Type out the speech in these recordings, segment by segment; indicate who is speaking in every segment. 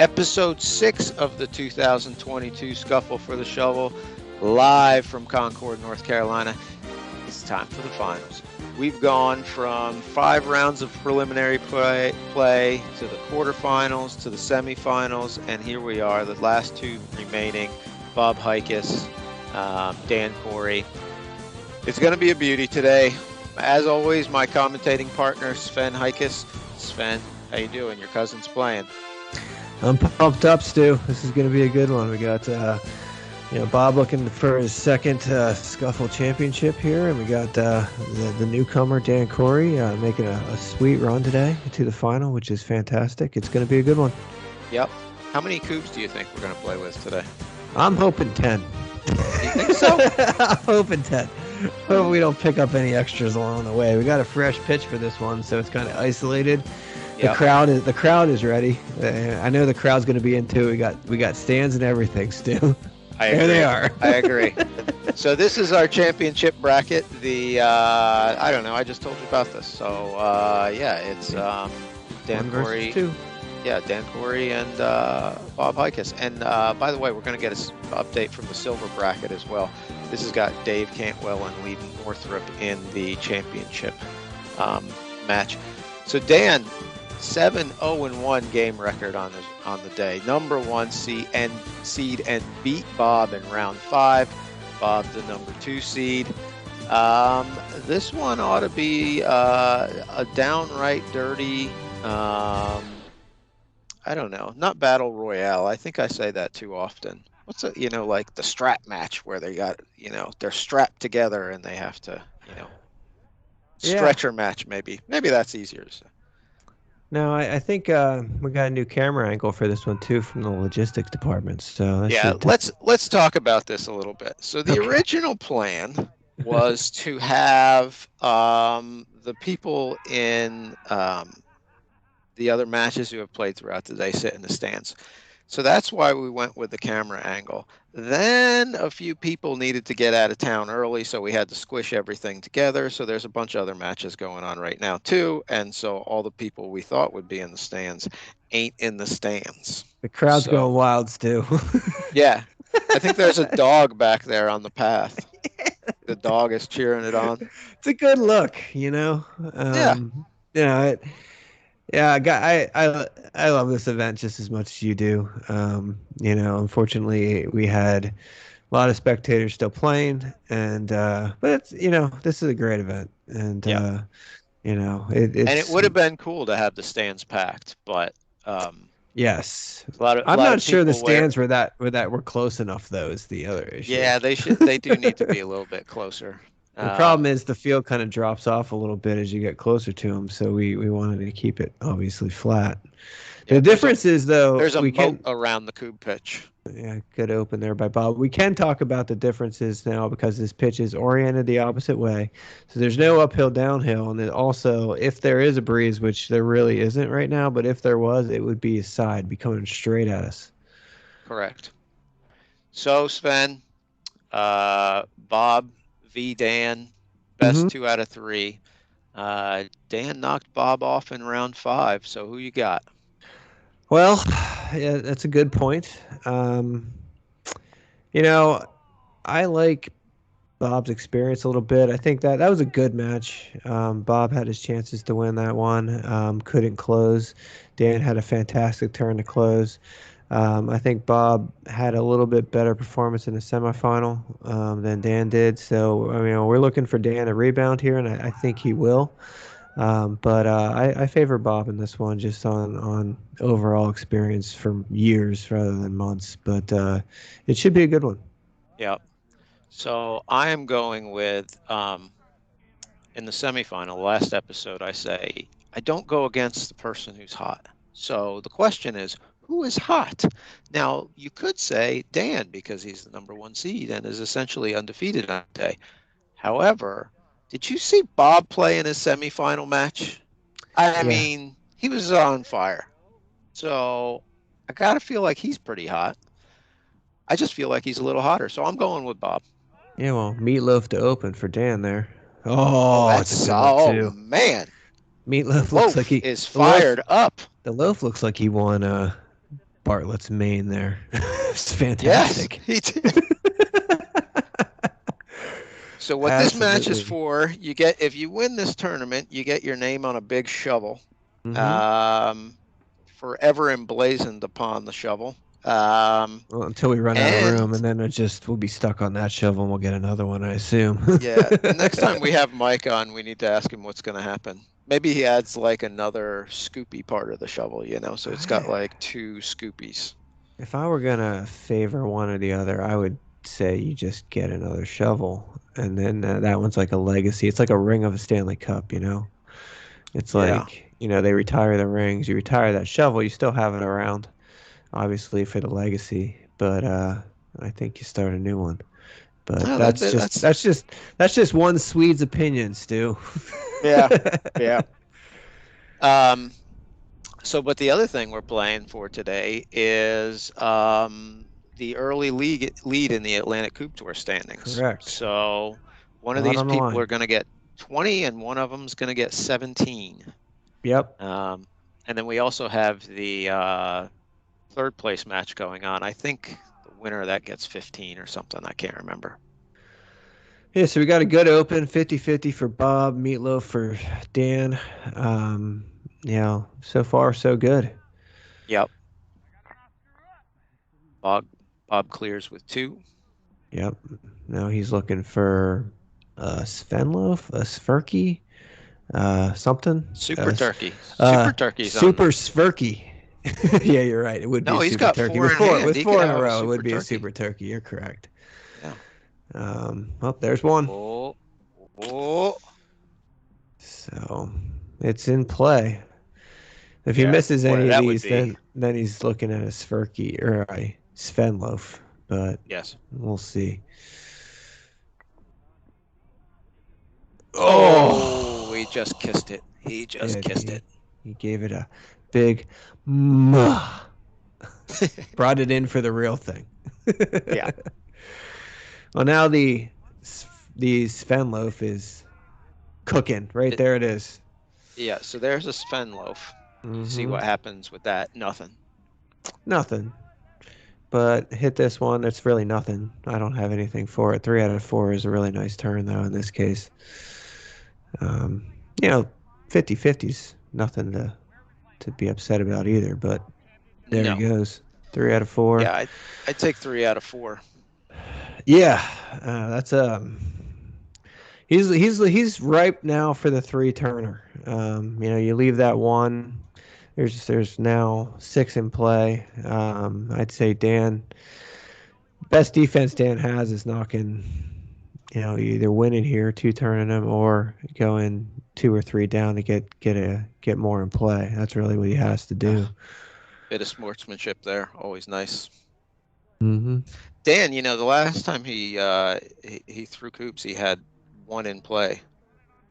Speaker 1: Episode 6 of the 2022 Scuffle for the Shovel, live from Concord, North Carolina. It's time for the finals. We've gone from 5 rounds of preliminary play to the quarterfinals, to the semifinals, and here we are, the last 2 remaining, Bob Hikus, Dan Corey. It's going to be a beauty today. As always, my commentating partner, Sven Hikus. Sven, how you doing? Your cousin's playing.
Speaker 2: I'm pumped up, Stu. This is going to be a good one. We got, Bob looking for his second Scuffle championship here, and we got the newcomer Dan Corey making a sweet run today to the final, which is fantastic. It's going to be a good one.
Speaker 1: Yep. How many cubes do you think we're going to play with today?
Speaker 2: I'm hoping 10.
Speaker 1: You think so?
Speaker 2: I'm hoping 10. Hope we don't pick up any extras along the way. We got a fresh pitch for this one, so it's kind of isolated.
Speaker 1: Yep.
Speaker 2: The crowd is ready. I know the crowd's going to be into it. We got stands and everything, Stu. There they are.
Speaker 1: I agree. So this is our championship bracket. I don't know. I just told you about this. So it's Dan Corey. 2. Yeah, Dan Corey and Bob Hikus. And by the way, we're going to get an update from the silver bracket as well. This has got Dave Cantwell and Lee Northrup in the championship match. So Dan, 7-0-1 game record on the day. Number 1 seed and beat Bob in round 5. Bob, the number 2 seed. This one ought to be a downright dirty. I don't know, not battle royale. I think I say that too often. What's like the strap match where they got, they're strapped together and they have to, stretcher match maybe. Maybe that's easier to say.
Speaker 2: No, I think we got a new camera angle for this one too from the logistics department. So
Speaker 1: let's talk about this a little bit. So the original plan was to have the people in the other matches who have played throughout the day sit in the stands. So that's why we went with the camera angle. Then a few people needed to get out of town early, so we had to squish everything together. So there's a bunch of other matches going on right now too. And so all the people we thought would be in the stands ain't in the stands.
Speaker 2: The crowd's going wild, Stu.
Speaker 1: Yeah. I think there's a dog back there on the path. The dog is cheering it on.
Speaker 2: It's a good look, I love this event just as much as you do. Unfortunately, we had a lot of spectators still playing, and but it's this is a great event, and it
Speaker 1: would have been cool to have the stands packed, but
Speaker 2: yes, I'm not sure the stands were close enough. Though is the other issue.
Speaker 1: Yeah, they do need to be a little bit closer.
Speaker 2: The problem is the field kind of drops off a little bit as you get closer to them, so we wanted to keep it obviously flat.
Speaker 1: Yeah,
Speaker 2: the difference is, though,
Speaker 1: there's a moat around the Kubb pitch.
Speaker 2: Yeah, good open there by Bob. We can talk about the differences now because this pitch is oriented the opposite way, so there's no uphill, downhill, and then also if there is a breeze, which there really isn't right now, but if there was, it would be a side, be coming straight at us.
Speaker 1: Correct. So Sven, Bob v. Dan, best 2 out of 3. Dan knocked Bob off in round 5. So who you got?
Speaker 2: Well, yeah, that's a good point. I like Bob's experience a little bit. I think that was a good match. Bob had his chances to win that one. Couldn't close. Dan had a fantastic turn to close. I think Bob had a little bit better performance in the semifinal than Dan did. So, we're looking for Dan to rebound here, and I think he will. But I favor Bob in this one just on overall experience from years rather than months. But it should be a good one.
Speaker 1: Yeah. So I am going with, in the semifinal, last episode, I say, I don't go against the person who's hot. So the question is, who is hot? Now, you could say Dan because he's the number 1 seed and is essentially undefeated on the day. However, did you see Bob play in his semifinal match? I mean, he was on fire. So I got to feel like he's pretty hot. I just feel like he's a little hotter. So I'm going with Bob.
Speaker 2: Yeah, well, meatloaf to open for Dan there. Oh,
Speaker 1: that's too. Man.
Speaker 2: Meatloaf looks like he
Speaker 1: is fired up.
Speaker 2: The loaf looks like he won Bartlett's mane there. It's fantastic.
Speaker 1: Yes, he did. So what this match is
Speaker 2: Absolutely.
Speaker 1: for, if you win this tournament, you get your name on a big shovel, forever emblazoned upon the shovel.
Speaker 2: Well, until we run out of
Speaker 1: And
Speaker 2: room, and then we'll be stuck on that shovel, and we'll get another one, I assume.
Speaker 1: yeah, the next time we have Mike on, we need to ask him what's going to happen. Maybe he adds like another scoopy part of the shovel, so it's got like 2 scoopies.
Speaker 2: If I were gonna favor one or the other, I would say you just get another shovel, and then that one's like a legacy. It's like a ring of a Stanley Cup, It's like, they retire the rings. You retire that shovel, you still have it around, obviously for the legacy. But I think you start a new one. But that's just one Swede's opinion, Stu.
Speaker 1: Yeah. But the other thing we're playing for today is the early lead in the Atlantic Coupe Tour standings.
Speaker 2: Correct.
Speaker 1: So one of these people are going to get 20, and one of them is going to get 17.
Speaker 2: Yep.
Speaker 1: And then we also have the third place match going on. I think the winner of that gets 15 or something. I can't remember.
Speaker 2: Yeah, so we got a good open, 50-50 for Bob, Meatloaf for Dan. So far so good.
Speaker 1: Yep. Bob clears with 2.
Speaker 2: Yep. Now he's looking for Svenloaf, a Svirky, something.
Speaker 1: Super Turkey. Super Turkey's
Speaker 2: Super Svirky. Yeah, you're right. It would be a
Speaker 1: he's
Speaker 2: Super
Speaker 1: got
Speaker 2: Turkey.
Speaker 1: 4
Speaker 2: With 4 in a row, it would be a Super Turkey. You're correct.
Speaker 1: Yeah.
Speaker 2: There's one.
Speaker 1: Oh.
Speaker 2: So it's in play. If he misses any of these, then he's looking at a Svirky or a Svenloaf. But
Speaker 1: yes,
Speaker 2: we'll see.
Speaker 1: Oh, he just kissed it. He kissed it.
Speaker 2: He gave it a big muh. Brought it in for the real thing.
Speaker 1: Yeah.
Speaker 2: Well, now the Svenloaf is cooking. Right there it is.
Speaker 1: Yeah, so there's a Svenloaf. See what happens with that. Nothing.
Speaker 2: But hit this one. It's really nothing. I don't have anything for it. 3 out of 4 is a really nice turn, though, in this case. 50-50's nothing to be upset about either. But there he goes. 3 out of 4.
Speaker 1: Yeah, I'd take 3 out of 4.
Speaker 2: Yeah, that's he's ripe now for the 3 turner. You leave that one. There's now 6 in play. I'd say Dan, best defense Dan has is knocking, either winning here, 2 turning them, or going 2 or 3 down to get more in play. That's really what he has to do.
Speaker 1: Bit of sportsmanship there, always nice.
Speaker 2: Mm-hmm.
Speaker 1: Dan, the last time he threw coops, he had 1 in play,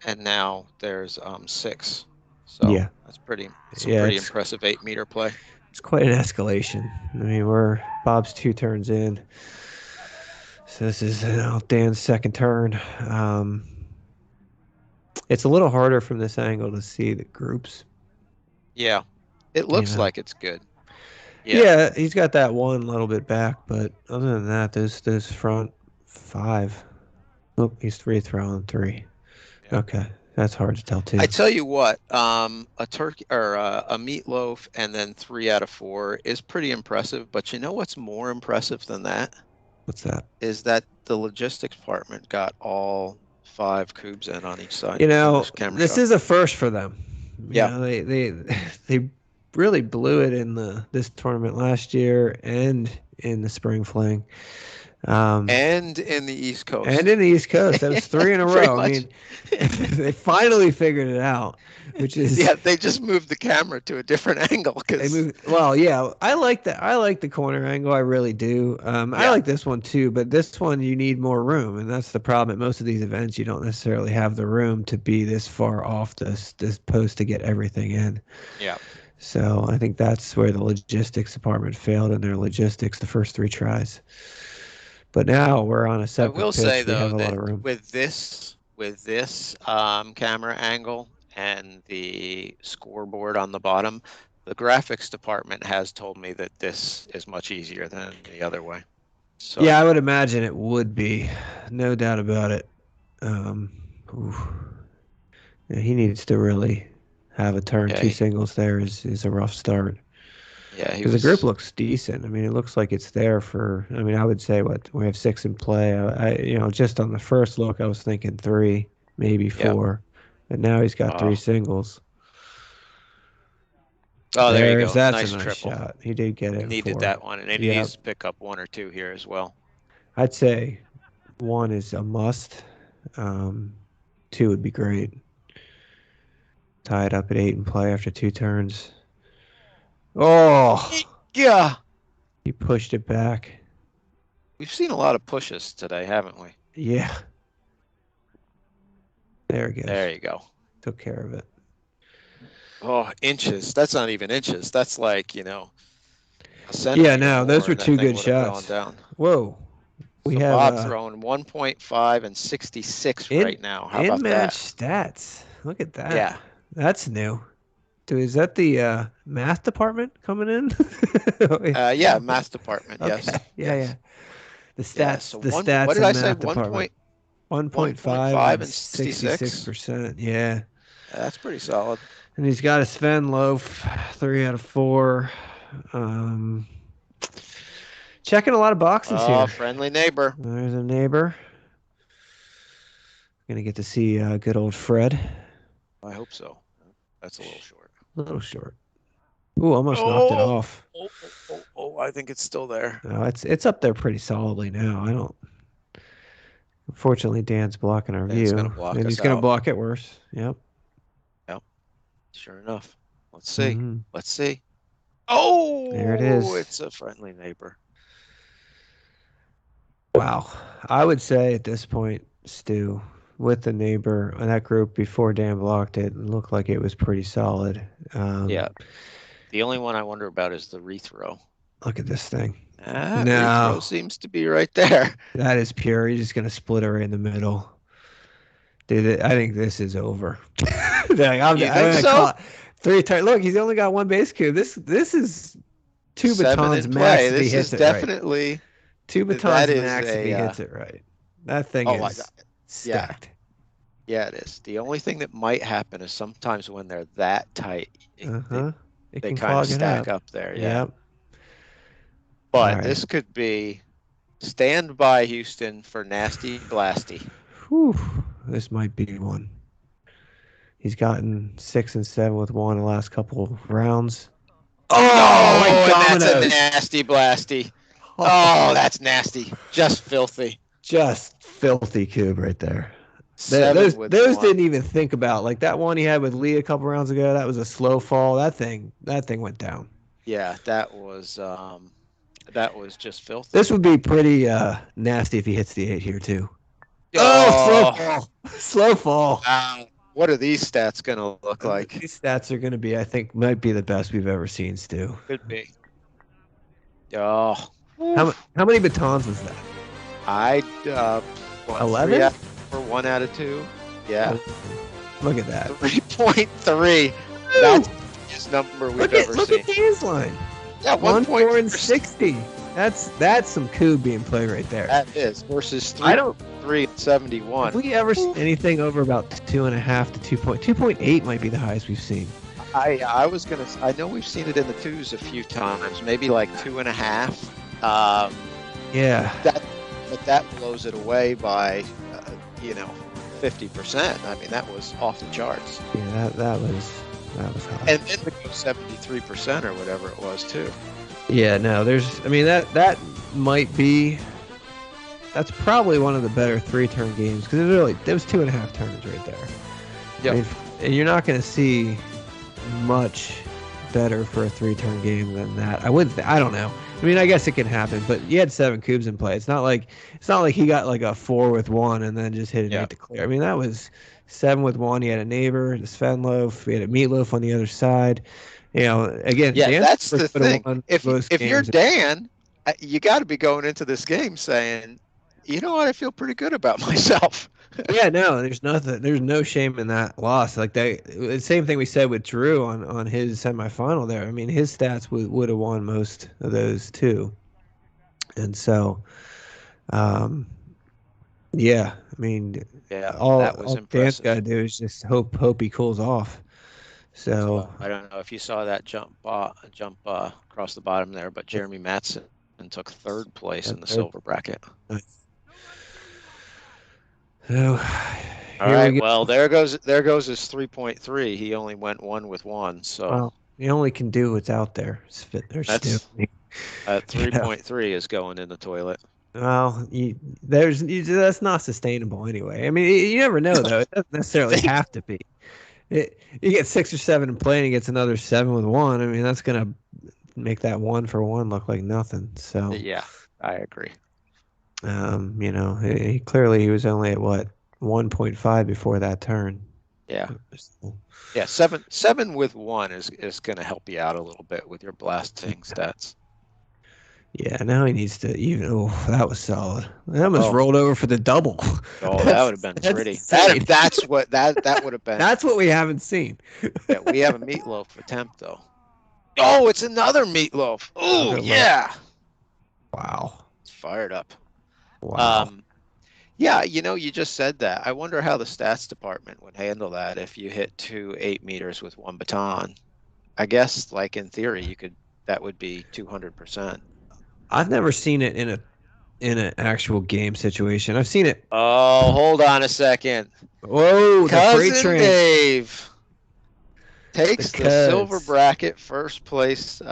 Speaker 1: and now there's 6. So
Speaker 2: yeah,
Speaker 1: that's pretty impressive 8-meter play.
Speaker 2: It's quite an escalation. I mean, Bob's 2 turns in, so this is Dan's second turn. It's a little harder from this angle to see the groups.
Speaker 1: Yeah, it looks like it's good.
Speaker 2: Yeah, he's got that 1 little bit back, but other than that, those front 5. Oh, he's free throwing 3. Yeah. Okay. That's hard to tell too.
Speaker 1: I tell you what, a turkey or a Meatloaf and then 3 out of 4 is pretty impressive. But you know what's more impressive than that?
Speaker 2: What's that?
Speaker 1: Is that the logistics department got all 5 cubes in on each side.
Speaker 2: This is a first for them.
Speaker 1: Yeah,
Speaker 2: they really blew it in this tournament last year and in the spring fling.
Speaker 1: And in the East Coast.
Speaker 2: That was 3 in a row. I mean, they finally figured it out, which is
Speaker 1: they just moved the camera to a different angle
Speaker 2: I like that. I like the corner angle. I really do. I like this one too, but this one you need more room, and that's the problem. At most of these events, you don't necessarily have the room to be this far off this post to get everything in.
Speaker 1: Yeah.
Speaker 2: So I think that's where the logistics department failed in their logistics the first 3 tries. But now we're on a separate pitch.
Speaker 1: I will say though
Speaker 2: that
Speaker 1: with this camera angle and the scoreboard on the bottom, the graphics department has told me that this is much easier than the other way. So
Speaker 2: Yeah, I would imagine it would be, no doubt about it. Oof. Yeah, he needs to really have a turn.
Speaker 1: yeah,
Speaker 2: Two singles there is a rough start.
Speaker 1: yeah, he
Speaker 2: Because the group
Speaker 1: was.
Speaker 2: looks decent. I mean, it looks like it's there for. I mean, I would say we have 6 in play. Just on the first look, I was thinking 3, maybe
Speaker 1: Yeah.
Speaker 2: 4, but now he's got 3
Speaker 1: Oh,
Speaker 2: singles.
Speaker 1: oh, there you
Speaker 2: That's
Speaker 1: go.
Speaker 2: a
Speaker 1: Nice
Speaker 2: nice
Speaker 1: triple.
Speaker 2: shot. He did get it
Speaker 1: He
Speaker 2: in
Speaker 1: needed
Speaker 2: 4.
Speaker 1: that one, and then he
Speaker 2: Yeah,
Speaker 1: needs to pick up 1 or 2 here as well.
Speaker 2: I'd say 1 is a must. 2 would be great. Tie it up at 8 in play after 2 turns. Oh,
Speaker 1: Yeah,
Speaker 2: he pushed it back.
Speaker 1: we've seen a lot of pushes today, haven't we?
Speaker 2: Yeah. There it goes.
Speaker 1: There you go.
Speaker 2: Took care of it.
Speaker 1: Oh, inches. That's not even inches. That's like, a
Speaker 2: Yeah,
Speaker 1: centimeter
Speaker 2: no, those
Speaker 1: more,
Speaker 2: were
Speaker 1: and that
Speaker 2: 2
Speaker 1: thing
Speaker 2: good
Speaker 1: would have gone
Speaker 2: shots.
Speaker 1: down.
Speaker 2: Whoa. We
Speaker 1: So
Speaker 2: have
Speaker 1: Bob's throwing 1.5 and 66 right now. How about
Speaker 2: in-match
Speaker 1: that?
Speaker 2: stats. Look at that.
Speaker 1: Yeah.
Speaker 2: That's new. Dude, is that the math department coming in?
Speaker 1: Yeah, math department.
Speaker 2: Okay.
Speaker 1: Yes.
Speaker 2: Yeah,
Speaker 1: Yes.
Speaker 2: yeah. The
Speaker 1: Yeah.
Speaker 2: stats,
Speaker 1: So
Speaker 2: the
Speaker 1: what
Speaker 2: stats
Speaker 1: did I
Speaker 2: and
Speaker 1: say?
Speaker 2: math department. 1.5
Speaker 1: 1.5
Speaker 2: and
Speaker 1: and 66.
Speaker 2: 66%. Yeah.
Speaker 1: That's pretty solid.
Speaker 2: And he's got a Sven Loaf, 3 out of 4. Checking a lot of boxes
Speaker 1: Oh,
Speaker 2: here.
Speaker 1: friendly neighbor.
Speaker 2: There's a neighbor. Gonna get to see good old Fred.
Speaker 1: I hope so. That's a little short.
Speaker 2: A little short. Ooh, almost knocked it off.
Speaker 1: I think it's still there.
Speaker 2: No, it's up there pretty solidly now. I don't. Unfortunately, Dan's blocking our
Speaker 1: Dan's
Speaker 2: view,
Speaker 1: gonna block
Speaker 2: and
Speaker 1: us
Speaker 2: he's gonna
Speaker 1: out.
Speaker 2: block it worse. Yep.
Speaker 1: Yep. Sure enough. Let's see.
Speaker 2: Mm-hmm.
Speaker 1: Let's see. Oh,
Speaker 2: There it is.
Speaker 1: It's a friendly neighbor.
Speaker 2: Wow. I would say at this point, Stu, with the neighbor and that group before Dan blocked it, looked like it was pretty solid.
Speaker 1: Yeah. The only one I wonder about is the rethrow.
Speaker 2: Look at this thing.
Speaker 1: Rethrow seems to be right there.
Speaker 2: That is pure. He's just gonna split it right in the middle. Dude, I think this is over.
Speaker 1: You think so?
Speaker 2: 3 turns. Look, he's only got 1 base cube. This is 2 batons max if he hits it
Speaker 1: definitely
Speaker 2: right. 2 batons max if he hits it right. That thing is stacked.
Speaker 1: Yeah, it is. The only thing that might happen is sometimes when they're that tight, they kind of stack up there. Yeah.
Speaker 2: Yep.
Speaker 1: But this could be stand by, Houston, for nasty blasty.
Speaker 2: Whew, this might be one. He's gotten 6 and 7 with 1 in the last couple of rounds.
Speaker 1: Oh, and that's a nasty blasty. Oh, that's nasty. Just filthy.
Speaker 2: Just filthy cube right there.
Speaker 1: 7
Speaker 2: Those
Speaker 1: with
Speaker 2: didn't even think about, like that one he had with Lee a couple rounds ago. That was a slow fall. That thing went down.
Speaker 1: Yeah, that was just filthy.
Speaker 2: This would be pretty nasty if he hits the 8 here too.
Speaker 1: Oh,
Speaker 2: slow fall. Slow fall.
Speaker 1: What are these stats going to look like?
Speaker 2: These stats are going to be, I think, might be the best we've ever seen, Stu.
Speaker 1: Could be. Oh.
Speaker 2: How many batons was that?
Speaker 1: 11? For 1 out of 2. Yeah.
Speaker 2: Look at that.
Speaker 1: 3.3. That's his number we've ever seen.
Speaker 2: Look at Dan's line.
Speaker 1: Yeah,
Speaker 2: 1.4 and 60. That's some coup being played right there.
Speaker 1: That is versus 3 and 71.
Speaker 2: Have we ever seen anything over about 2.5 to 2.8 might be the highest we've seen.
Speaker 1: I was gonna. I know we've seen it in the 2s a few times, maybe like 2.5.
Speaker 2: Yeah.
Speaker 1: But that blows it away by 50%. I mean, that was off the charts.
Speaker 2: Yeah, that was high.
Speaker 1: And then to go 73% or whatever it was too.
Speaker 2: Yeah, no, that might be. That's probably one of the better 3-turn games because there was 2.5 turns right there.
Speaker 1: Yeah.
Speaker 2: I mean, and you're not going to see much better for a 3-turn game than that. I don't know. I mean, I guess it can happen, but you had 7 cubes in play. It's not like he got like a 4 with 1 and then just hit it out to clear. I mean, that was 7 with 1. He had a neighbor, the Sven Loaf. He had a meatloaf on the other side. Again,
Speaker 1: that's the thing. If you're Dan, you got to be going into this game saying, you know what, I feel pretty good about myself.
Speaker 2: Yeah, no, there's nothing. There's no shame in that loss. Like the same thing we said with Drew on his semifinal there. I mean, his stats would have won most of those too. And so, um, yeah, I mean,
Speaker 1: Yeah, that was
Speaker 2: all Dan's got to
Speaker 1: impressive.
Speaker 2: do is just hope he cools off. So,
Speaker 1: So I don't know if you saw that jump across the bottom there, but
Speaker 2: yep,
Speaker 1: Jeremy Matson took third place
Speaker 2: yep,
Speaker 1: in the
Speaker 2: third.
Speaker 1: silver bracket.
Speaker 2: Nice. So
Speaker 1: All
Speaker 2: here
Speaker 1: right,
Speaker 2: we
Speaker 1: well,
Speaker 2: go.
Speaker 1: there goes his 3.3. He only went 1 with 1, so
Speaker 2: Well, you only can do what's out there. There's still,
Speaker 1: that's
Speaker 2: you know.
Speaker 1: 3.3 is going in the toilet.
Speaker 2: Well, that's not sustainable anyway. I mean, you never know though. It doesn't
Speaker 1: You
Speaker 2: necessarily
Speaker 1: think?
Speaker 2: have to be. You get 6 or 7 and play, and he gets another 7 with 1. I mean, that's gonna make that 1 for 1 look like nothing. So,
Speaker 1: Yeah, I agree.
Speaker 2: clearly he was only at what 1.5 before that turn.
Speaker 1: Yeah.
Speaker 2: So,
Speaker 1: Yeah, seven with 1 is going to help you out a little bit with your blasting stats.
Speaker 2: yeah, now he needs to even. Oh, that was solid. That almost
Speaker 1: Oh,
Speaker 2: rolled over for the double.
Speaker 1: oh, that would have been
Speaker 2: That's
Speaker 1: pretty.
Speaker 2: insane.
Speaker 1: That would have been.
Speaker 2: That's what we haven't seen.
Speaker 1: Yeah, we have a meatloaf attempt though. Oh, it's another meatloaf. Oh,
Speaker 2: Another low.
Speaker 1: yeah.
Speaker 2: Wow.
Speaker 1: It's fired up.
Speaker 2: Wow.
Speaker 1: Um, yeah, you just said that. I wonder how the stats department would handle that if you hit 2 8 meters with one baton. I guess, like in theory, that would be 200%.
Speaker 2: I've never seen it in an actual game situation. I've seen it.
Speaker 1: Oh, hold on a second.
Speaker 2: Whoa, the freight
Speaker 1: Cousin
Speaker 2: train.
Speaker 1: Dave
Speaker 2: The
Speaker 1: takes the silver
Speaker 2: Cuz.
Speaker 1: bracket first place.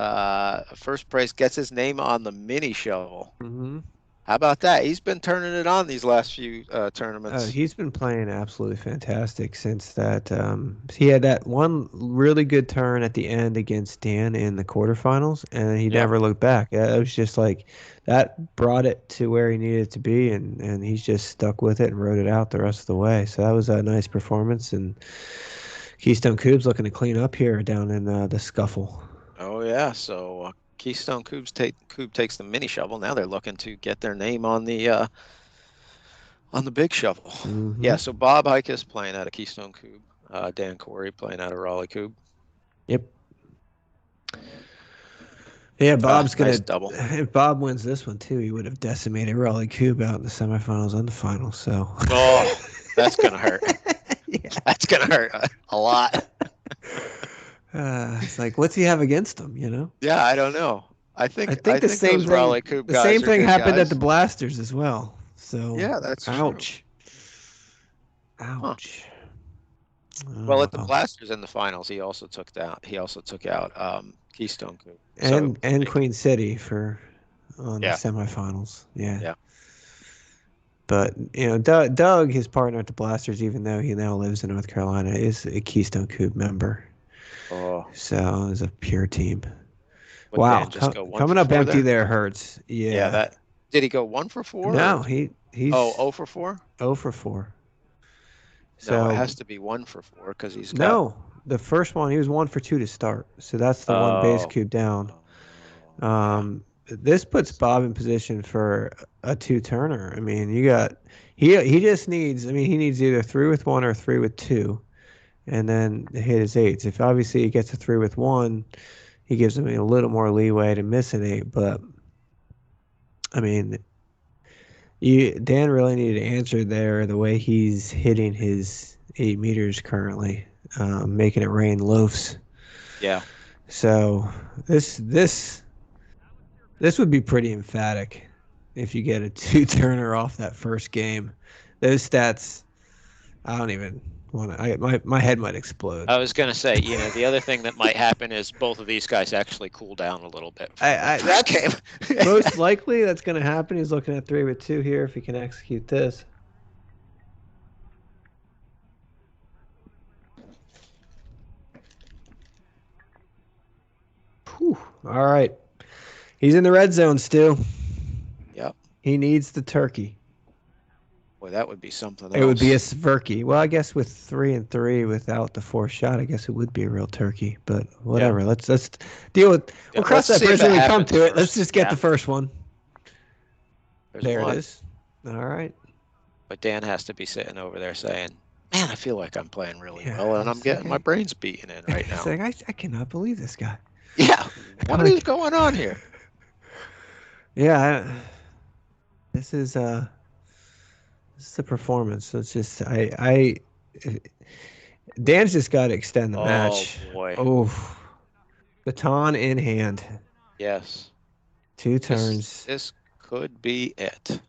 Speaker 1: First place gets his name on the mini shovel.
Speaker 2: Hmm.
Speaker 1: How about that? He's been turning it on these last few tournaments.
Speaker 2: He's been playing absolutely fantastic since that. He had that one really good turn at the end against Dan in the quarterfinals, and he
Speaker 1: Yeah.
Speaker 2: never looked back. It was just like that brought it to where he needed to be, and he's just stuck with it and rode it out the rest of the way. So that was a nice performance, and Keystone Kubb's looking to clean up here down in the Skuffle.
Speaker 1: Oh yeah. So Keystone Kubb takes the mini shovel. Now they're looking to get their name on the big shovel.
Speaker 2: Hmm.
Speaker 1: Yeah. So Bob Hike is playing out of Keystone Kubb. Dan Corey playing out of Raleigh Kubb.
Speaker 2: Yep. Yeah, Bob's
Speaker 1: Nice
Speaker 2: gonna.
Speaker 1: double.
Speaker 2: If Bob wins this one too, he would have decimated Raleigh Kubb out in the semifinals and the finals. So.
Speaker 1: Oh, that's gonna hurt.
Speaker 2: Yeah.
Speaker 1: That's gonna hurt a lot.
Speaker 2: It's like, what's he have against him? You know.
Speaker 1: Yeah, I don't know. I
Speaker 2: I
Speaker 1: think
Speaker 2: think
Speaker 1: I
Speaker 2: the
Speaker 1: think
Speaker 2: same
Speaker 1: those
Speaker 2: thing.
Speaker 1: Raleigh Coupe
Speaker 2: The same
Speaker 1: guys are
Speaker 2: thing
Speaker 1: good
Speaker 2: happened at the
Speaker 1: guys.
Speaker 2: Blasters as well. So,
Speaker 1: Yeah, that's true.
Speaker 2: ouch,
Speaker 1: Huh.
Speaker 2: ouch.
Speaker 1: Well,
Speaker 2: Oh
Speaker 1: at the
Speaker 2: well.
Speaker 1: Blasters in the finals, he also took out Keystone Coupe. So
Speaker 2: And Queen City for on the
Speaker 1: yeah,
Speaker 2: semifinals. Yeah.
Speaker 1: yeah.
Speaker 2: But Doug, his partner at the Blasters, even though he now lives in North Carolina, is a Keystone Coupe member.
Speaker 1: Oh,
Speaker 2: So it's a pure team.
Speaker 1: what
Speaker 2: Wow,
Speaker 1: Dan just go one
Speaker 2: coming
Speaker 1: for
Speaker 2: up
Speaker 1: four
Speaker 2: empty
Speaker 1: there?
Speaker 2: there hurts.
Speaker 1: Yeah,
Speaker 2: Yeah.
Speaker 1: that did he go 1 for 4 or
Speaker 2: No, he's
Speaker 1: 0 for 4?
Speaker 2: 0 for 4.
Speaker 1: No, it
Speaker 2: So
Speaker 1: has to be 1 for 4 because he's got.
Speaker 2: no, the first one he was 1 for 2 to start. So that's the one base
Speaker 1: Oh,
Speaker 2: cube down.
Speaker 1: yeah.
Speaker 2: This puts Bob in position for a two-turner. I mean, he just needs. I mean, he needs either 3 with 1 or 3 with 2, and then hit his eights. If obviously he gets a 3 with 1, he gives him a little more leeway to miss an eight. But I mean, Dan really needed to answer there the way he's hitting his 8 meters currently, making it rain loafs.
Speaker 1: Yeah.
Speaker 2: So this would be pretty emphatic if you get a two-turner off that first game. Those stats, I don't even want to. My head might explode.
Speaker 1: I was gonna say, the other thing that might happen is both of these guys actually cool down a little bit from the first game.
Speaker 2: Most likely that's going to happen. He's looking at 3 with 2 here if he can execute this. Whew. All right. He's in the red zone still.
Speaker 1: Yep.
Speaker 2: He needs the turkey.
Speaker 1: Boy, that would be something else.
Speaker 2: It would be a Svirky. Well, I guess with 3 and 3 without the fourth shot, I guess it would be a real turkey. But whatever. Yeah. Let's deal with. We'll cross that bridge when we come to it. Let's just get the first one.
Speaker 1: There's
Speaker 2: there
Speaker 1: one.
Speaker 2: it is. All right.
Speaker 1: But Dan has to be sitting over there saying, man, I feel like I'm playing really well, and I'm getting my brains beaten in right now.
Speaker 2: Like, I cannot believe this guy.
Speaker 1: Yeah, what is going on here?
Speaker 2: Yeah, this is a performance. So it's just Dan's just got to extend the match.
Speaker 1: Oh boy.
Speaker 2: Oh, baton in hand.
Speaker 1: Yes.
Speaker 2: 2 turns.
Speaker 1: This could be it.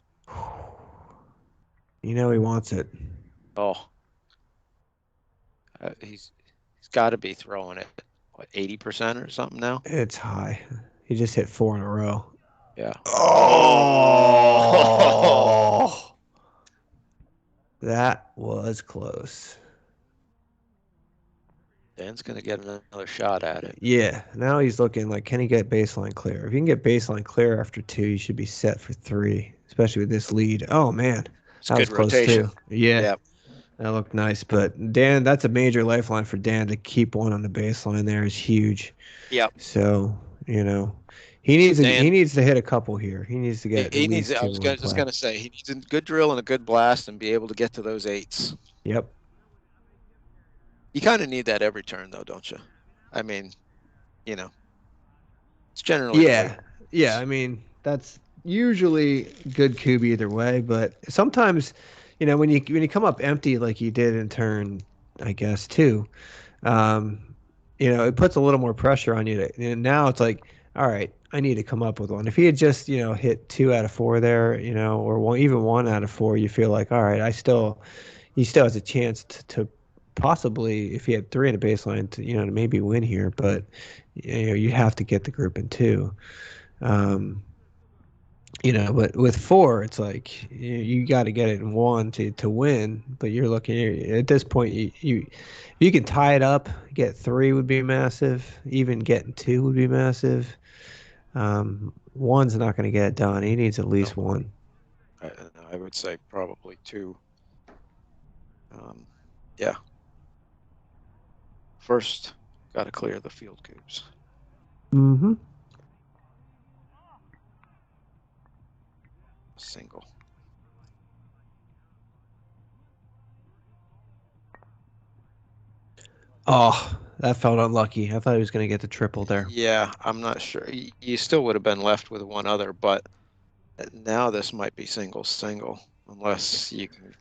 Speaker 2: You know he wants it.
Speaker 1: Oh. He's got to be throwing it, what, 80% or something now?
Speaker 2: It's high. He just hit 4 in a row.
Speaker 1: Yeah.
Speaker 2: Oh! That was close.
Speaker 1: Dan's going to get another shot at it.
Speaker 2: Yeah. Now he's looking like, can he get baseline clear? If you can get baseline clear after 2, you should be set for 3, especially with this lead. Oh, man.
Speaker 1: It's that was close rotation. Too.
Speaker 2: Yeah. Yep. That looked nice. But Dan, that's a major lifeline for Dan to keep one on the baseline there is huge.
Speaker 1: Yep.
Speaker 2: So, he needs to hit a couple here. He needs to get.
Speaker 1: He needs. I was just gonna say he needs a good drill and a good blast and be able to get to those 8s.
Speaker 2: Yep.
Speaker 1: You kind of need that every turn, though, don't you? I mean, it's generally
Speaker 2: yeah. I mean, that's usually good Kubb either way, but sometimes, when you come up empty like you did in turn, I guess 2, it puts a little more pressure on you. And now it's like, all right, I need to come up with one. If he had just, hit 2 out of 4 there, or even 1 out of 4, you feel like, all right, he still has a chance to possibly, if he had 3 in a baseline, to maybe win here. But you have to get the group in 2. But with 4, it's like you got to get it in 1 to win. But you're looking at this point, you can tie it up. Get 3 would be massive. Even getting 2 would be massive. 1's not going to get it done. He needs at least 1.
Speaker 1: I would say probably 2. Yeah. First, got to clear the field Kubbs.
Speaker 2: Mm-hmm.
Speaker 1: Single.
Speaker 2: Oh, that felt unlucky. I thought he was going to get the triple there.
Speaker 1: Yeah, I'm not sure. You still would have been left with 1 other, but now this might be single, unless you can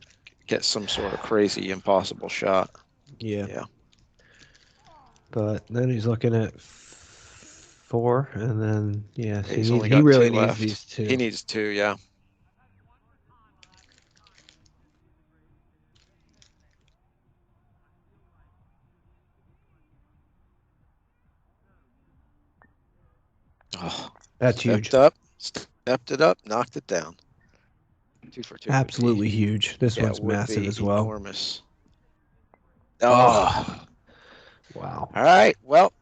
Speaker 1: get some sort of crazy, impossible shot.
Speaker 2: Yeah. But then he's looking at 4, and then, he really needs these 2.
Speaker 1: He needs 2, yeah. Oh,
Speaker 2: that's huge.
Speaker 1: Stepped it up, knocked it down. 2 for 2.
Speaker 2: Absolutely huge. This one's massive as well.
Speaker 1: Enormous.
Speaker 2: Oh. Wow.
Speaker 1: All right. Well,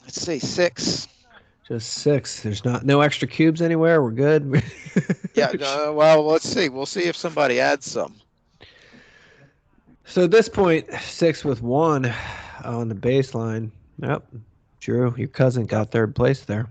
Speaker 1: let's see. 6.
Speaker 2: Just 6. There's no extra Kubbs anywhere. We're good.
Speaker 1: Yeah. Well, let's see. We'll see if somebody adds some.
Speaker 2: So at this point, 6 with 1 on the baseline. Yep. Drew, your cousin got 3rd place there.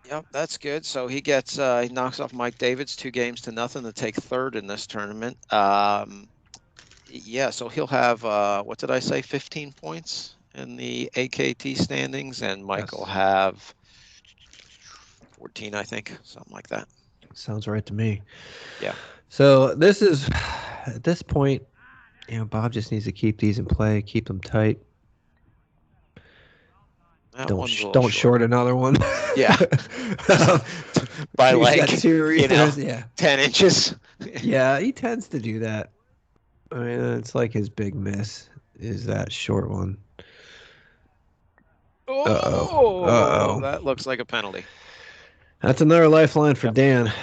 Speaker 1: Yep, that's good. So he gets he knocks off Mike Davids 2 games to nothing to take 3rd in this tournament. Yeah, so he'll have what did I say? 15 points in the AKT standings, and Mike will have 14, I think, something like that.
Speaker 2: Sounds right to me.
Speaker 1: Yeah.
Speaker 2: So this is at this point, Bob just needs to keep these in play, keep them tight. Don't short another one.
Speaker 1: Yeah. By like
Speaker 2: 10
Speaker 1: inches.
Speaker 2: Yeah, he tends to do that. I mean, it's like his big miss is that short one.
Speaker 1: Oh, that looks like a penalty.
Speaker 2: That's another lifeline for Dan.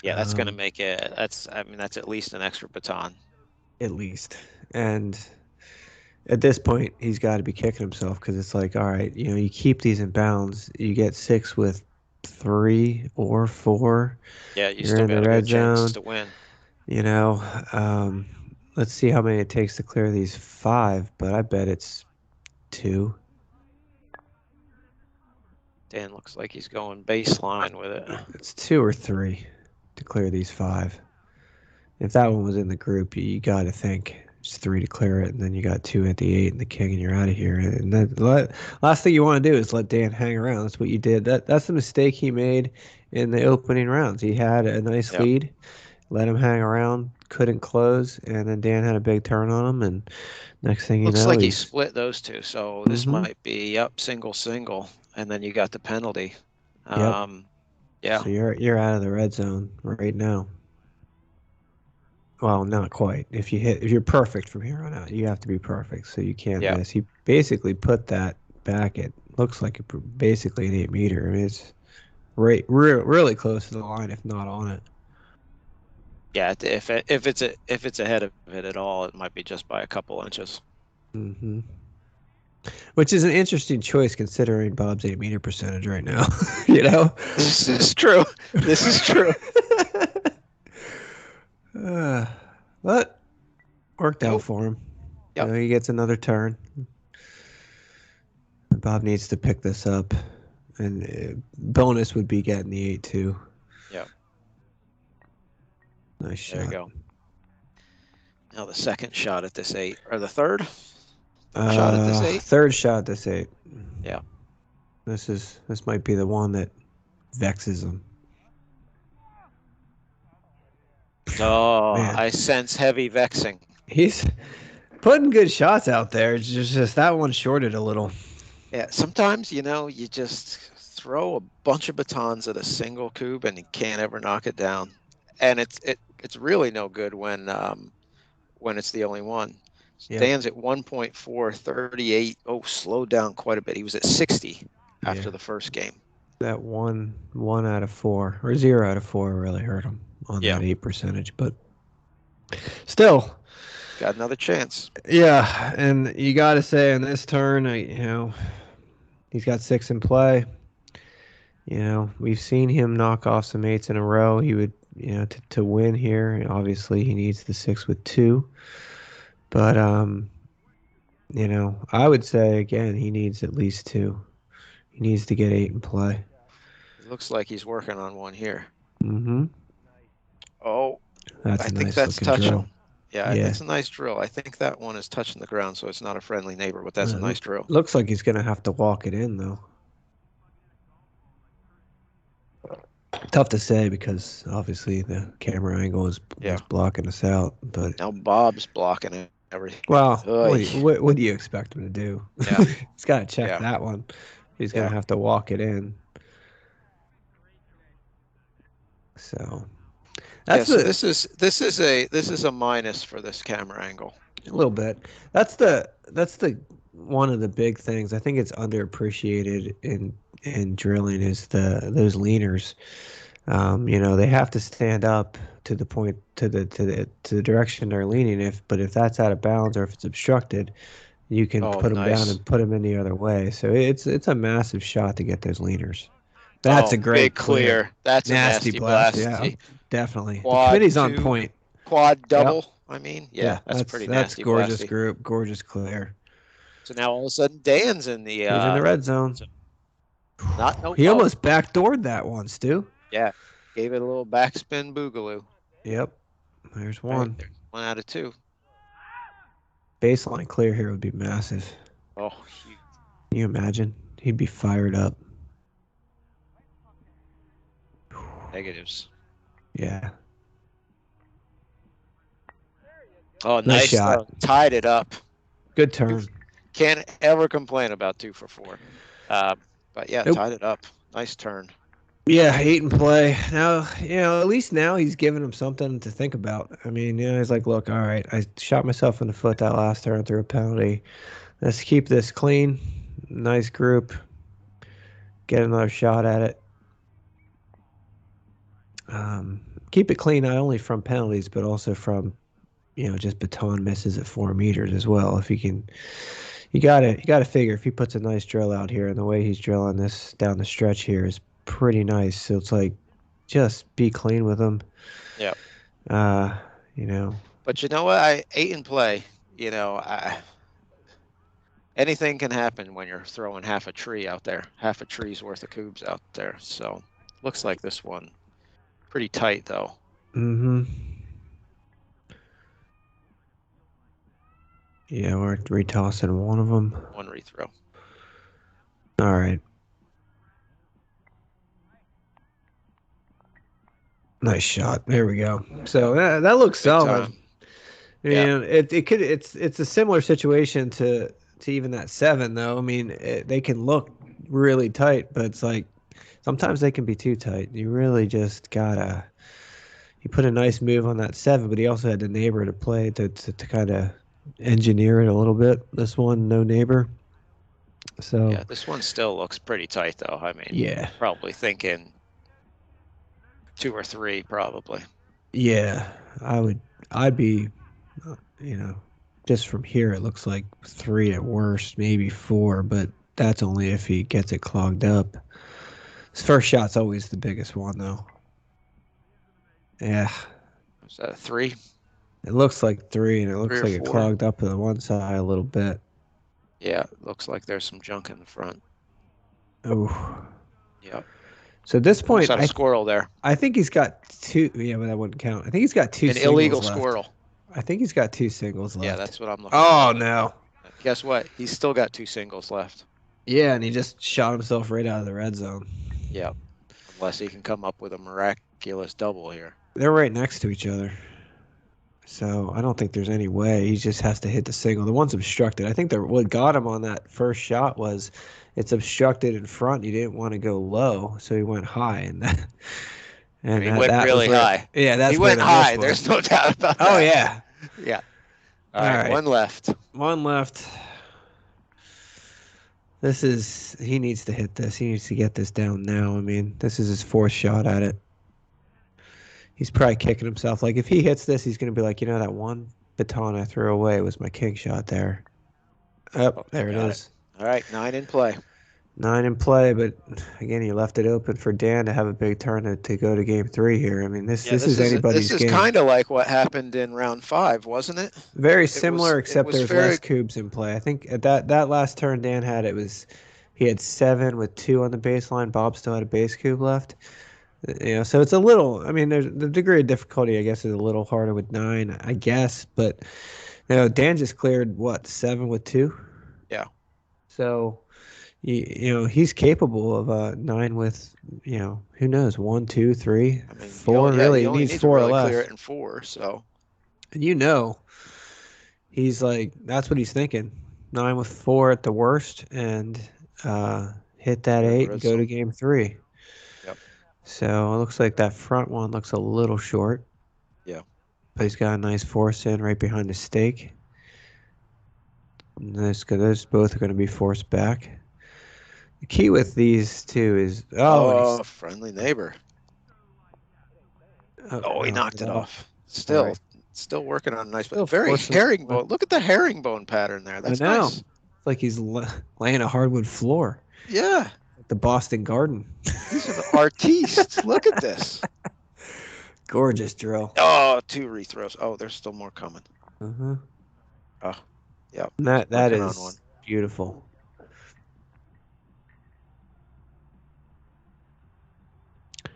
Speaker 1: Yeah, that's going to make it. That's at least an extra baton.
Speaker 2: At least. And at this point, he's got to be kicking himself because it's like, all right, you keep these in bounds. You get 6 with 3 or 4.
Speaker 1: Yeah, you're still got a good chance to win.
Speaker 2: Let's see how many it takes to clear these 5, but I bet it's 2.
Speaker 1: Dan looks like he's going baseline with it.
Speaker 2: It's 2 or 3 to clear these 5. if that one was in the group, you got to think it's 3 to clear it, and then you got 2 at the 8 and the king, and you're out of here. And then last thing you want to do is let Dan hang around. That's what you did. That's the mistake he made in the opening rounds. He had a nice
Speaker 1: Yep.
Speaker 2: lead, let him hang around, couldn't close, and then Dan had a big turn on him, and next thing you
Speaker 1: Looks
Speaker 2: know,
Speaker 1: like he
Speaker 2: he's
Speaker 1: split those two, so this might be up single, and then you got the penalty.
Speaker 2: Yep.
Speaker 1: Yeah.
Speaker 2: So you're out of the red zone right now. Well, not quite. If you're perfect from here on out, you have to be perfect, so you can't
Speaker 1: Yeah.
Speaker 2: miss. He basically put that back at looks like basically an 8 meter. I mean, it's really close to the line, if not on it.
Speaker 1: Yeah, if it's ahead of it at all, it might be just by a couple inches.
Speaker 2: Mm-hmm. Which is an interesting choice considering Bob's 8 meter percentage right now. You know.
Speaker 1: This is true. This is true.
Speaker 2: But worked out
Speaker 1: Nope.
Speaker 2: for him.
Speaker 1: Yep.
Speaker 2: You know, he gets another turn. Bob needs to pick this up, and bonus would be getting the 8-2.
Speaker 1: Yep.
Speaker 2: Nice shot.
Speaker 1: There you go. Now the second shot at this 8, or the third shot at this 8.
Speaker 2: Third shot at this 8.
Speaker 1: Yeah.
Speaker 2: This might be the one that vexes him.
Speaker 1: Oh,
Speaker 2: Man.
Speaker 1: I sense heavy vexing.
Speaker 2: He's putting good shots out there. It's just that one shorted a little.
Speaker 1: Yeah, sometimes, you just throw a bunch of batons at a single cube and you can't ever knock it down. And it's really no good when it's the only one.
Speaker 2: Yep.
Speaker 1: Dan's at 1.4, 38. Oh, slowed down quite a bit. He was at 60 after the first game.
Speaker 2: That one out of 4 or 0 out of 4 really hurt him on that 8 percentage, but still
Speaker 1: got another chance.
Speaker 2: Yeah, and you got to say in this turn, he's got 6 in play. We've seen him knock off some 8s in a row. He would, to win here, obviously he needs the 6 with 2. But I would say again, he needs at least 2. He needs to get 8 in play.
Speaker 1: It looks like he's working on one here.
Speaker 2: Mm-hmm.
Speaker 1: Oh,
Speaker 2: that's
Speaker 1: I
Speaker 2: a
Speaker 1: think
Speaker 2: nice
Speaker 1: that's touching.
Speaker 2: drill.
Speaker 1: Yeah, it's a nice drill. I think that one is touching the ground, so it's not a friendly neighbor, but that's a nice drill.
Speaker 2: Looks like he's going to have to walk it in, though. Tough to say because obviously the camera angle is blocking us out. But
Speaker 1: now Bob's blocking it. Everything.
Speaker 2: Well, what do you expect him to do?
Speaker 1: Yeah.
Speaker 2: He's got to check that one. He's going to have to walk it in. So
Speaker 1: so this is a minus for this camera angle.
Speaker 2: A little bit. That's the one of the big things. I think it's underappreciated in drilling is those leaners. They have to stand up to the point to the direction they're leaning. If that's out of bounds or if it's obstructed, you can put them down and put them in the other way. So it's a massive shot to get those leaners. That's a great
Speaker 1: big clear. That's
Speaker 2: nasty
Speaker 1: a nasty blast.
Speaker 2: Yeah, definitely.
Speaker 1: Quad
Speaker 2: the committee's on point.
Speaker 1: Quad double. Yep. That's pretty nasty.
Speaker 2: That's gorgeous
Speaker 1: blasty.
Speaker 2: group. Gorgeous clear.
Speaker 1: So now all of a sudden Dan's in the
Speaker 2: he's in the red zone. He almost backdoored that one, Stu.
Speaker 1: Yeah. Gave it a little backspin boogaloo.
Speaker 2: Yep. There's one.
Speaker 1: Right, there's 1 out of 2.
Speaker 2: Baseline clear here would be massive.
Speaker 1: Oh,
Speaker 2: huge. Can you imagine? He'd be fired up.
Speaker 1: Negatives.
Speaker 2: Yeah.
Speaker 1: Oh, nice shot. Tied it up.
Speaker 2: Good turn.
Speaker 1: Can't ever complain about 2 for 4. But yeah, tied it up. Nice turn.
Speaker 2: Yeah, 8 in play. Now, at least now he's giving him something to think about. I mean, he's like, look, all right, I shot myself in the foot that last turn through a penalty. Let's keep this clean. Nice group. Get another shot at it. Keep it clean not only from penalties, but also from, just baton misses at 4 meters as well. If he can, you gotta figure if he puts a nice drill out here, and the way he's drilling this down the stretch here is pretty nice. So it's like, just be clean with him.
Speaker 1: Yeah. But you know what? 8 in play. Anything can happen when you're throwing half a tree out there, half a tree's worth of cubes out there. So looks like this one pretty tight though.
Speaker 2: Mm-hmm. Yeah, we're retossing one of them.
Speaker 1: One rethrow.
Speaker 2: All right. Nice shot. There we go. So that looks solid.
Speaker 1: Time.
Speaker 2: I mean, it's a similar situation to even that 7 though. I mean, they can look really tight, but it's like sometimes they can be too tight. You really just gotta. He put a nice move on that 7, but he also had the neighbor to play to kind of engineer it a little bit. This one, no neighbor. So
Speaker 1: yeah, this one still looks pretty tight though. I mean,
Speaker 2: yeah,
Speaker 1: probably thinking 2 or 3 probably.
Speaker 2: yeah. I'd be, just from here it looks like 3 at worst, maybe 4, but that's only if he gets it clogged up. His first shot's always the biggest one though. Yeah.
Speaker 1: Is that a 3?
Speaker 2: It looks like 3, and it looks like
Speaker 1: 4.
Speaker 2: it clogged up to the one side a little bit.
Speaker 1: Yeah, looks like there's some junk in the front.
Speaker 2: Oh.
Speaker 1: Yep.
Speaker 2: So at this point,
Speaker 1: a squirrel there.
Speaker 2: I think he's got 2. Yeah, but that wouldn't count. I think he's got 2
Speaker 1: An
Speaker 2: singles
Speaker 1: illegal
Speaker 2: left.
Speaker 1: squirrel.
Speaker 2: I think he's got 2 singles left.
Speaker 1: Yeah, that's what I'm looking
Speaker 2: Oh, no.
Speaker 1: Guess what? He's still got 2 singles left.
Speaker 2: Yeah, and he just shot himself right out of the red zone.
Speaker 1: Yeah. Unless he can come up with a miraculous double here.
Speaker 2: They're right next to each other. So I don't think there's any way. He just has to hit the single. The one's obstructed. I think what got him on that first shot was it's obstructed in front. He didn't want to go low, so he went high. And
Speaker 1: he went really high.
Speaker 2: Yeah,
Speaker 1: he went high. There's no doubt about that.
Speaker 2: Oh, yeah.
Speaker 1: Yeah. All right, one left.
Speaker 2: One left. He needs to hit this. He needs to get this down now. I mean, this is his 4th shot at it. He's probably kicking himself. Like, if he hits this, he's going to be like, that one baton I threw away was my king shot there. Oh, there it is.
Speaker 1: All right, 9 in play.
Speaker 2: 9 in play, but again, he left it open for Dan to have a big turn to go to game 3 here. I mean, this is anybody's game.
Speaker 1: This is kind of like what happened in round 5, wasn't it?
Speaker 2: Very similar, except there's less cubes in play. I think at that last turn Dan had, he had 7 with 2 on the baseline. Bob still had a base cube left. So it's a little. I mean, there's the degree of difficulty. I guess is a little harder with 9. I guess, but Dan just cleared 7 with 2.
Speaker 1: Yeah.
Speaker 2: So. He's capable of 9 with, who knows, 1, 2, 3, 4. Really, he needs 4 or less.
Speaker 1: Clear it in 4, so.
Speaker 2: And he's like, that's what he's thinking. 9 with 4 at the worst, and hit that 8 and go to game 3.
Speaker 1: Yep.
Speaker 2: So it looks like that front one looks a little short.
Speaker 1: Yeah.
Speaker 2: But he's got a nice force in right behind the stake. And those both are going to be forced back. The key with these two is
Speaker 1: friendly neighbor. He knocked it off. Still working on a nice, very herringbone. Look at the herringbone pattern there. That's nice.
Speaker 2: It's like he's laying a hardwood floor.
Speaker 1: Yeah,
Speaker 2: the Boston Garden.
Speaker 1: These are the artistes. Look at this.
Speaker 2: Gorgeous drill.
Speaker 1: Oh, 2 rethrows. Oh, there's still more coming.
Speaker 2: Uh-huh.
Speaker 1: Oh, yeah.
Speaker 2: That is beautiful.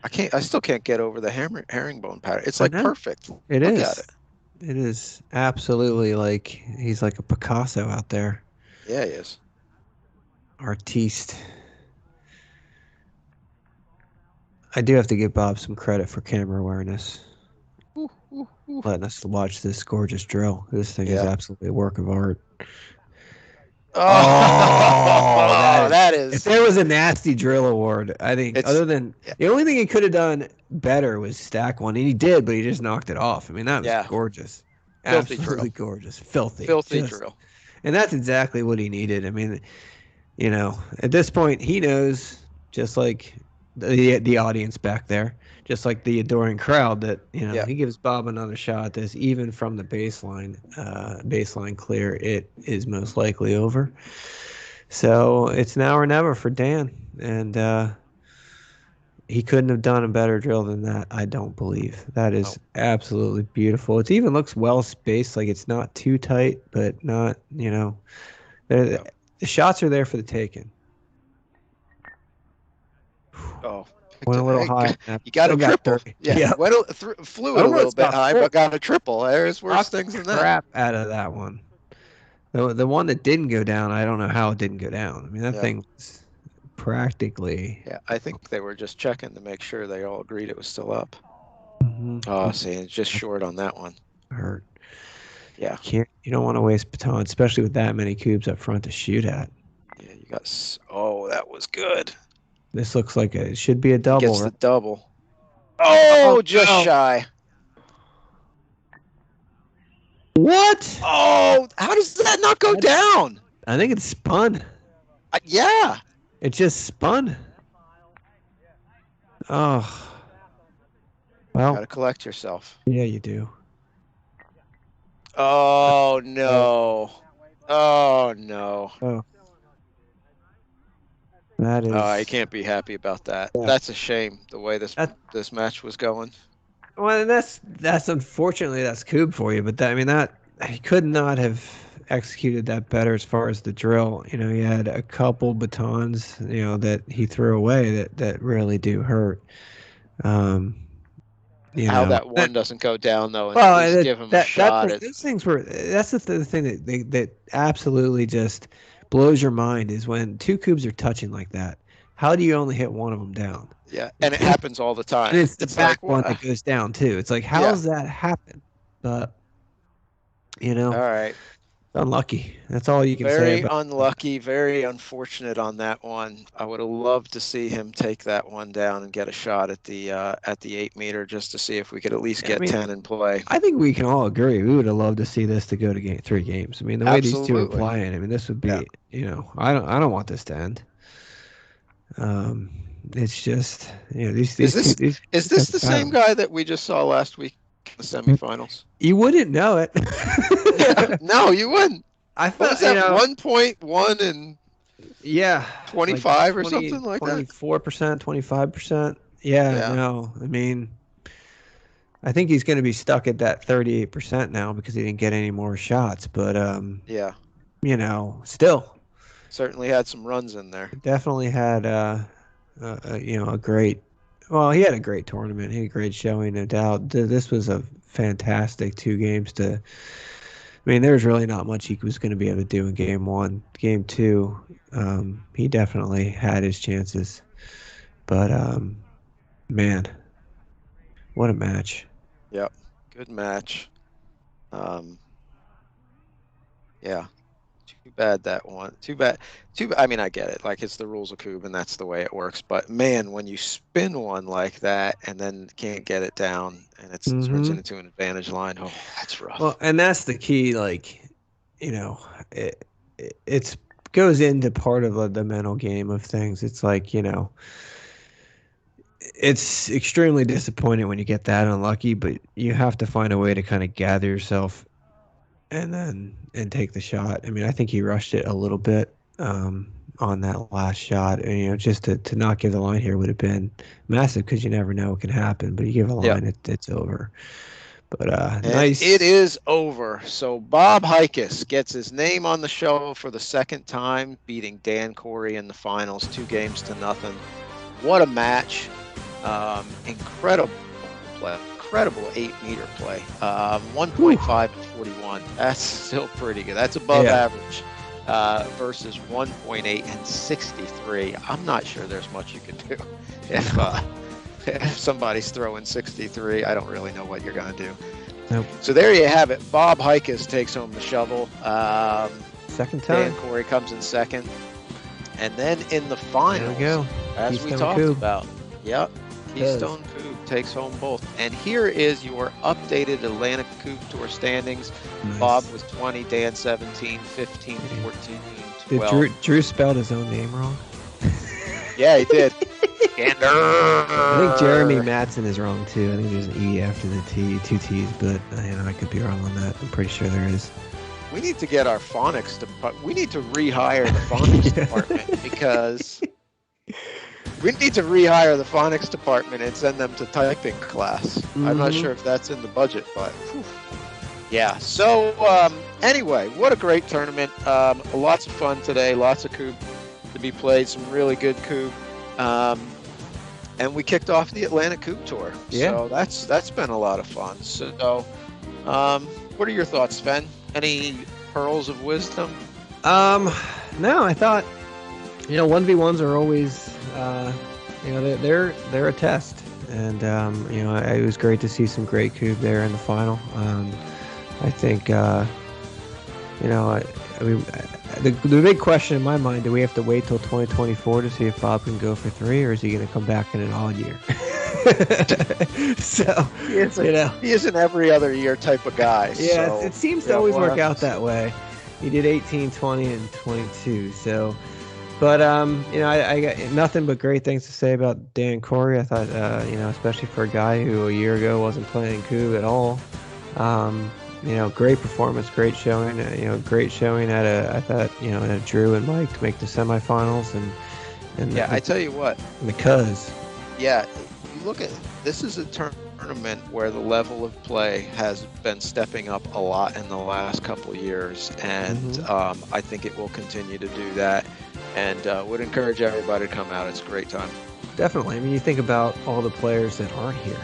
Speaker 1: I still can't get over the herringbone pattern. It's like perfect.
Speaker 2: It is. Look at it. It is absolutely like he's like a Picasso out there.
Speaker 1: Yeah, he is.
Speaker 2: Artiste. I do have to give Bob some credit for camera awareness. Letting us watch this gorgeous drill. This thing is absolutely a work of art.
Speaker 1: That is.
Speaker 2: If there was a nasty drill award, I think other than the only thing he could have done better was stack one, and he did, but he just knocked it off. I mean, that was gorgeous.
Speaker 1: Filthy
Speaker 2: Absolutely
Speaker 1: drill.
Speaker 2: Gorgeous. Filthy
Speaker 1: Drill.
Speaker 2: And that's exactly what he needed. I mean, at this point, he knows, just like the audience back there, just like the adoring crowd, that he gives Bob another shot at this, even from the baseline clear, it is most likely over. So it's now or never for Dan, and he couldn't have done a better drill than that, I don't believe. That is absolutely beautiful. It even looks well spaced, like it's not too tight, but not, the shots are there for the taking.
Speaker 1: Oh.
Speaker 2: Went a little high.
Speaker 1: You got a triple. Yeah. Flew it a little bit high, but got a triple. There's worse things than that.
Speaker 2: Crap out of that one. The one that didn't go down, I don't know how it didn't go down. I mean, that thing was practically.
Speaker 1: Yeah, I think they were just checking to make sure they all agreed it was still up.
Speaker 2: Mm-hmm.
Speaker 1: Oh, see, it's just short on that one.
Speaker 2: Hurt.
Speaker 1: Yeah.
Speaker 2: You don't want to waste batons, especially with that many cubes up front to shoot at.
Speaker 1: Yeah, you got. Oh, that was good.
Speaker 2: This looks like it should be a double.
Speaker 1: Gets the double. Oh, just shy.
Speaker 2: What?
Speaker 1: Oh, how does that not go down?
Speaker 2: I think it spun.
Speaker 1: Yeah.
Speaker 2: It just spun. Oh. Well.
Speaker 1: Gotta collect yourself.
Speaker 2: Yeah, you do.
Speaker 1: Oh, no. Oh, no.
Speaker 2: Oh. That is.
Speaker 1: Oh, I can't be happy about that. Yeah. That's a shame, the way this match was going.
Speaker 2: Well, that's unfortunately that's Kubb for you, but he could not have executed that better as far as the drill. You know, he had a couple batons, that he threw away that really do hurt.
Speaker 1: How that one doesn't go down though, and at least give him a shot.
Speaker 2: Those things that's the thing that absolutely just blows your mind is when two Kubbs are touching like that. How do you only hit one of them down?
Speaker 1: Yeah, and it happens all the time.
Speaker 2: And it's the back one that goes down too. It's like, how does that happen? But all right, unlucky. That's all you can say.
Speaker 1: Very unlucky, very unfortunate on that one. I would have loved to see him take that one down and get a shot at the 8 meter just to see if we could at least get 10 in play.
Speaker 2: I think we can all agree we would have loved to see this to go to 3 games. I mean, the way these two are playing, this would be, I don't want this to end. It's just, these. Is
Speaker 1: this the same guy that we just saw last week in the semifinals?
Speaker 2: You wouldn't know it.
Speaker 1: No, you wouldn't.
Speaker 2: I thought
Speaker 1: that 1.1 and 25 or something like
Speaker 2: 24%, 25%. Yeah, no. I mean, I think he's going to be stuck at that 38% now because he didn't get any more shots. But still.
Speaker 1: Certainly had some runs in there.
Speaker 2: Definitely had a great. Well, he had a great tournament. He had a great showing, no doubt. This was a fantastic 2 games to. I mean, there's really not much he was going to be able to do in game 1. Game 2, he definitely had his chances. But, man, what a match.
Speaker 1: Yep, good match. Yeah. Too bad that one. Too bad. I mean, I get it. Like, it's the rules of Kubb, and that's the way it works. But, man, when you spin one like that and then can't get it down and it turns into an advantage line, oh, that's rough.
Speaker 2: Well, and that's the key. Like, it goes into part of the mental game of things. It's like, it's extremely disappointing when you get that unlucky, but you have to find a way to kind of gather yourself and take the shot. I mean, I think he rushed it a little bit on that last shot, and just to not give the line here would have been massive because you never know what can happen. But you give a line, it's over. But nice.
Speaker 1: It is over. So Bob Hikus gets his name on the show for the second time, beating Dan Corey in the finals, 2-0. What a match! Incredible play. Incredible 8-meter play. 1.5 and 41. That's still pretty good. That's above average. Versus 1.8 and 63. I'm not sure there's much you can do if somebody's throwing 63. I don't really know what you're going to do.
Speaker 2: Nope.
Speaker 1: So there you have it. Bob Hikus takes home the shovel.
Speaker 2: Second time.
Speaker 1: Dan Corey comes in second. And then in the finals,
Speaker 2: there we go.
Speaker 1: as
Speaker 2: Keystone
Speaker 1: we talked
Speaker 2: Kubb.
Speaker 1: about, Keystone Kubb takes home both. And here is your updated Atlantic Kubb Tour standings.
Speaker 2: Nice.
Speaker 1: Bob with 20, Dan 17, 15, 14, 12.
Speaker 2: Did Drew spelled his own name wrong?
Speaker 1: Yeah, he did. Gander.
Speaker 2: I think Jeremy Madsen is wrong too. I think there's an E after the T, 2 T's, but I could be wrong on that. I'm pretty sure there is.
Speaker 1: We need to get our phonics department. We need to rehire the phonics department because we need to rehire the phonics department and send them to typing class. I'm not sure if that's in the budget, but yeah. So anyway, what a great tournament. Lots of fun today. Lots of Kubb to be played. Some really good Kubb. And we kicked off the Atlantic Kubb Tour.
Speaker 2: Yeah.
Speaker 1: So that's been a lot of fun. So what are your thoughts, Sven? Any pearls of wisdom?
Speaker 2: No, I thought, 1v1s are always, they're a test. And, it was great to see some great Kubb there in the final. I think, the big question in my mind, do we have to wait till 2024 to see if Bob can go for 3, or is he going to come back in an odd year? So,
Speaker 1: he is an every other year type of guy.
Speaker 2: Yeah,
Speaker 1: so,
Speaker 2: it seems to always work out that way. He did 18, 20, and 22. So, but I got nothing but great things to say about Dan Corey. I thought, especially for a guy who a year ago wasn't playing Kubb at all. Great performance, great showing. Great showing at Drew and Mike to make the semifinals, and
Speaker 1: I tell you what,
Speaker 2: because
Speaker 1: you look at this is a tournament where the level of play has been stepping up a lot in the last couple of years, and I think it will continue to do that, and would encourage everybody to come out. It's a great time.
Speaker 2: Definitely. I mean, you think about all the players that aren't here.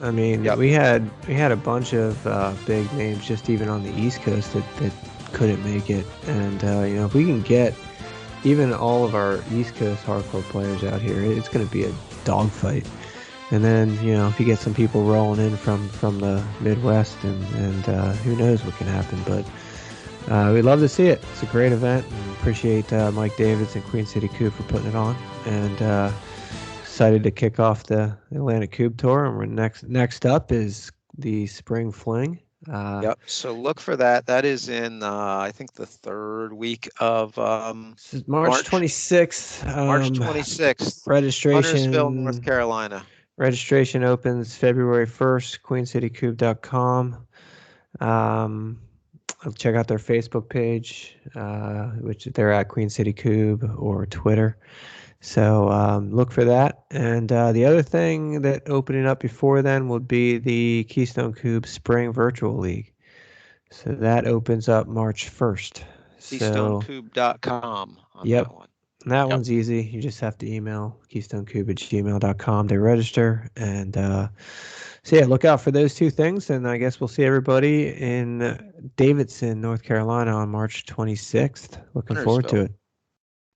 Speaker 2: I mean,
Speaker 1: Yep.
Speaker 2: we had a bunch of big names just even on the East Coast that couldn't make it, and if we can get even all of our East Coast hardcore players out here, it's going to be a dogfight. And then if you get some people rolling in from the Midwest, and who knows what can happen, but we'd love to see it. It's a great event, and appreciate Mike Davids and Queen City Kubb for putting it on, and excited to kick off the Atlantic Kubb Tour. And we're next up is the Spring Fling.
Speaker 1: Yep. So look for that. That is in I think the third week of
Speaker 2: This is March 26th.
Speaker 1: March 26th.
Speaker 2: Registration.
Speaker 1: Huntersville, North Carolina.
Speaker 2: Registration opens February 1st. QueenCityKubb.com. Check out their Facebook page, which they're at Queen City Kubb, or Twitter. So look for that. And the other thing that opening up before then will be the Keystone Kubb Spring Virtual League. So that opens up March 1st.
Speaker 1: KeystoneKubb.com on
Speaker 2: Yep.
Speaker 1: that one.
Speaker 2: That one's easy. You just have to email KeystoneKubb@gmail.com to register. And look out for those two things. And I guess we'll see everybody in Davidson, North Carolina on March 26th. Looking forward to it.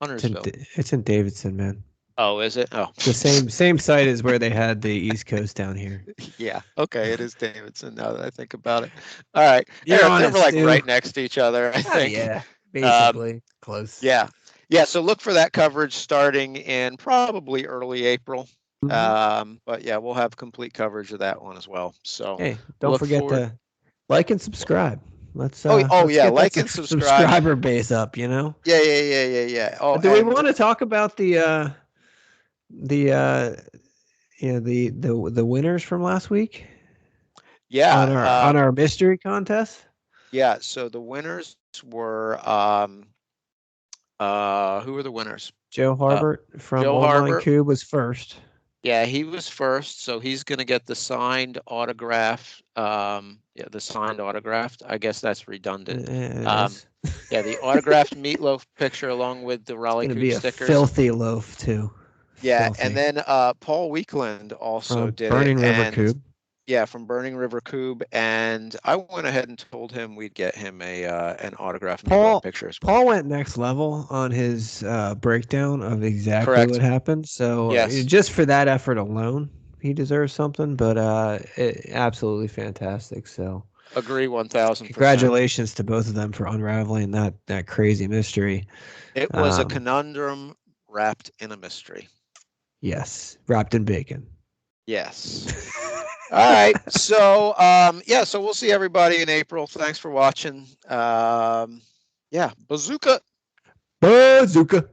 Speaker 1: Huntersville.
Speaker 2: It's in Davidson, man.
Speaker 1: Oh, is it? Oh,
Speaker 2: the same site as where they had the East Coast down here.
Speaker 1: Yeah. Okay, it is Davidson. Now that I think about it. All right.
Speaker 2: You're
Speaker 1: They're like right next to each other, I think.
Speaker 2: Yeah, basically close.
Speaker 1: Yeah. So look for that coverage starting in probably early April. But yeah, we'll have complete coverage of that one as well. So
Speaker 2: hey, don't forget to like and subscribe. Let's like
Speaker 1: and subscribe.
Speaker 2: Subscriber base up,
Speaker 1: Yeah.
Speaker 2: Oh, do we want to talk about the winners from last week?
Speaker 1: Yeah,
Speaker 2: on our mystery contest.
Speaker 1: Yeah, so the winners were who were the winners?
Speaker 2: Joe Harbert from Online Kubb was first.
Speaker 1: Yeah, he was first, so he's going to get the signed autograph. The signed autograph. I guess that's redundant. The autographed meatloaf picture along with the Raleigh Kubb stickers.
Speaker 2: Filthy loaf too.
Speaker 1: Yeah,
Speaker 2: filthy.
Speaker 1: And then Paul Weekland also did
Speaker 2: Burning River Kubb.
Speaker 1: Yeah, from Burning River Kubb, and I went ahead and told him we'd get him an autograph picture.
Speaker 2: Paul went next level on his breakdown of exactly what happened. So just for that effort alone, he deserves something. But absolutely fantastic. So
Speaker 1: agree 1,000%.
Speaker 2: Congratulations to both of them for unraveling that crazy mystery.
Speaker 1: It was a conundrum wrapped in a mystery.
Speaker 2: Yes, wrapped in bacon.
Speaker 1: Yes. All right. So, so we'll see everybody in April. Thanks for watching. Bazooka.
Speaker 2: Bazooka.